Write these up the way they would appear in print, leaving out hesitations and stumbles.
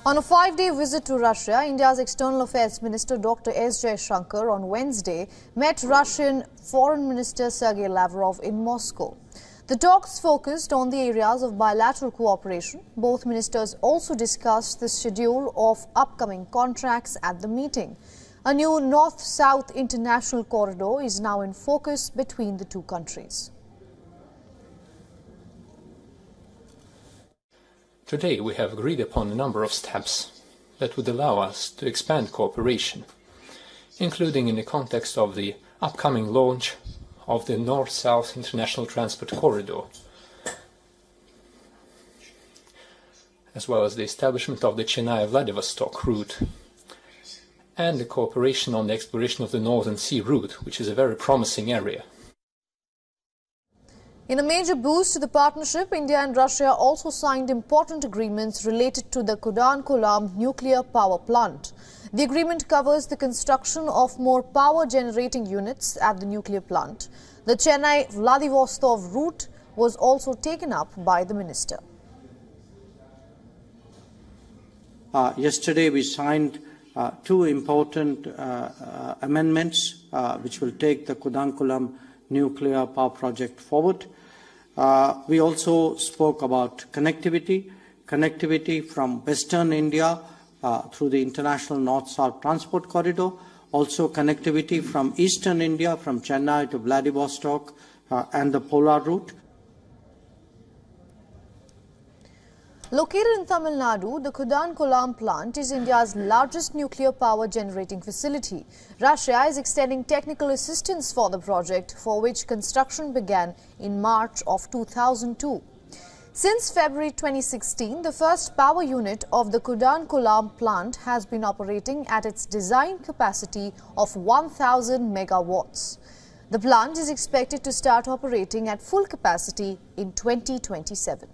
On a 5-day visit to Russia, India's External Affairs Minister Dr. S. Jaishankar on Wednesday met Russian Foreign Minister Sergei Lavrov in Moscow. The talks focused on the areas of bilateral cooperation. Both ministers also discussed the schedule of upcoming contracts at the meeting. A new north-south international corridor is now in focus between the two countries. Today we have agreed upon a number of steps that would allow us to expand cooperation, including in the context of the upcoming launch of the North-South International Transport Corridor, as well as the establishment of the Chennai-Vladivostok route, and the cooperation on the exploration of the Northern Sea route, which is a very promising area. In a major boost to the partnership, India and Russia also signed important agreements related to the Kudankulam nuclear power plant. The agreement covers the construction of more power-generating units at the nuclear plant. The Chennai-Vladivostok route was also taken up by the minister. Yesterday we signed two important amendments which will take the Kudankulam nuclear power project forward. We also spoke about connectivity from Western India through the international North-South transport corridor, also connectivity from Eastern India, from Chennai to Vladivostok and the polar route. Located in Tamil Nadu, the Kudankulam plant is India's largest nuclear power generating facility. Russia is extending technical assistance for the project, for which construction began in March of 2002. Since February 2016, the first power unit of the Kudankulam plant has been operating at its design capacity of 1,000 megawatts. The plant is expected to start operating at full capacity in 2027.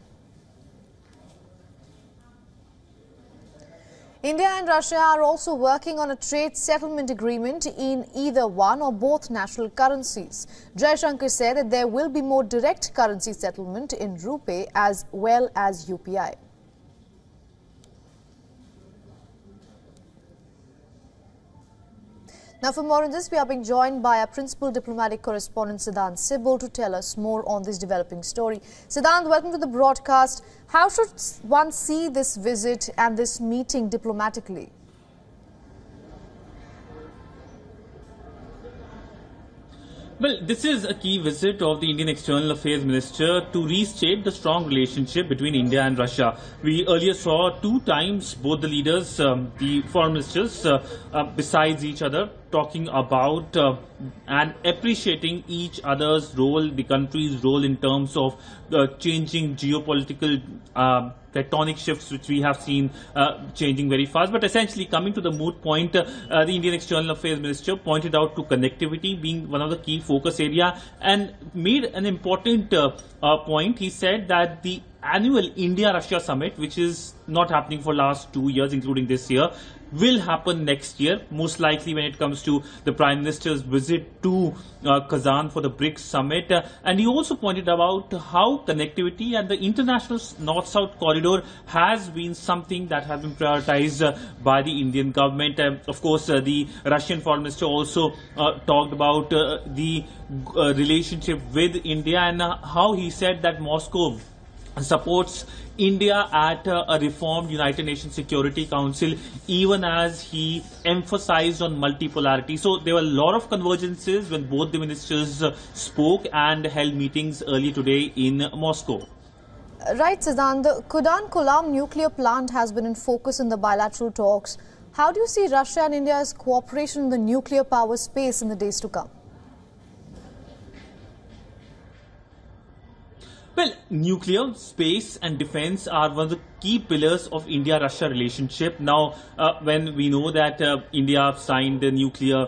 India and Russia are also working on a trade settlement agreement in either one or both national currencies. Jaishankar said that there will be more direct currency settlement in rupee as well as UPI. Now, for more on this, we are being joined by our principal diplomatic correspondent Siddhant Sibal to tell us more on this developing story. Siddhant, welcome to the broadcast. How should one see this visit and this meeting diplomatically? Well, this is a key visit of the Indian External Affairs Minister to restate the strong relationship between India and Russia. We earlier saw two times both the leaders, the foreign ministers, besides each other, talking about and appreciating each other's role, the country's role in terms of changing geopolitical tectonic shifts which we have seen changing very fast. But essentially, coming to the moot point, the Indian External Affairs Minister pointed out to connectivity being one of the key focus area and made an important point. He said that the annual India-Russia summit, which is not happening for last 2 years, including this year, will happen next year, most likely when it comes to the Prime Minister's visit to Kazan for the BRICS summit. And he also pointed about how connectivity and the international North-South corridor has been something that has been prioritized by the Indian government. Of course, the Russian Foreign Minister also talked about the relationship with India and how he said that Moscow supports India at a reformed United Nations Security Council, even as he emphasized on multipolarity. So there were a lot of convergences when both the ministers spoke and held meetings earlier today in Moscow. Right, Siddhant, the Kudankulam nuclear plant has been in focus in the bilateral talks. How do you see Russia and India's cooperation in the nuclear power space in the days to come? Well, nuclear, space and defense are one of the key pillars of India-Russia relationship. Now, when we know that India signed the nuclear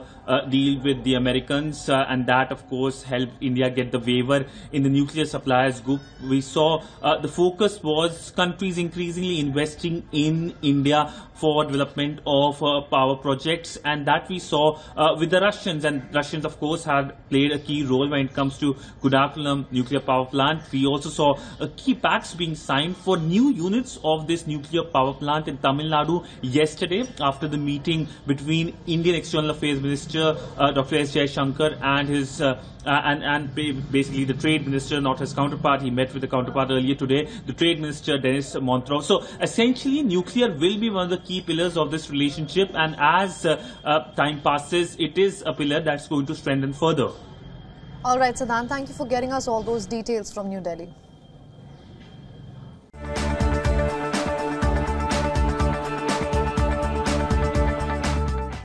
deal with the Americans and that, of course, helped India get the waiver in the nuclear suppliers group, we saw the focus was countries increasingly investing in India for development of power projects, and that we saw with the Russians. And Russians, of course, had played a key role when it comes to Kudankulam nuclear power plant. We also saw key pacts being signed for new units of this nuclear power plant in Tamil Nadu yesterday after the meeting between Indian External Affairs Minister Dr. S. Jaishankar and his basically the Trade Minister, not his counterpart. He met with the counterpart earlier today, the Trade Minister Denis Montro. So essentially, nuclear will be one of the key pillars of this relationship, and as time passes, it is a pillar that's going to strengthen further. All right, Sadan, thank you for getting us all those details from New Delhi.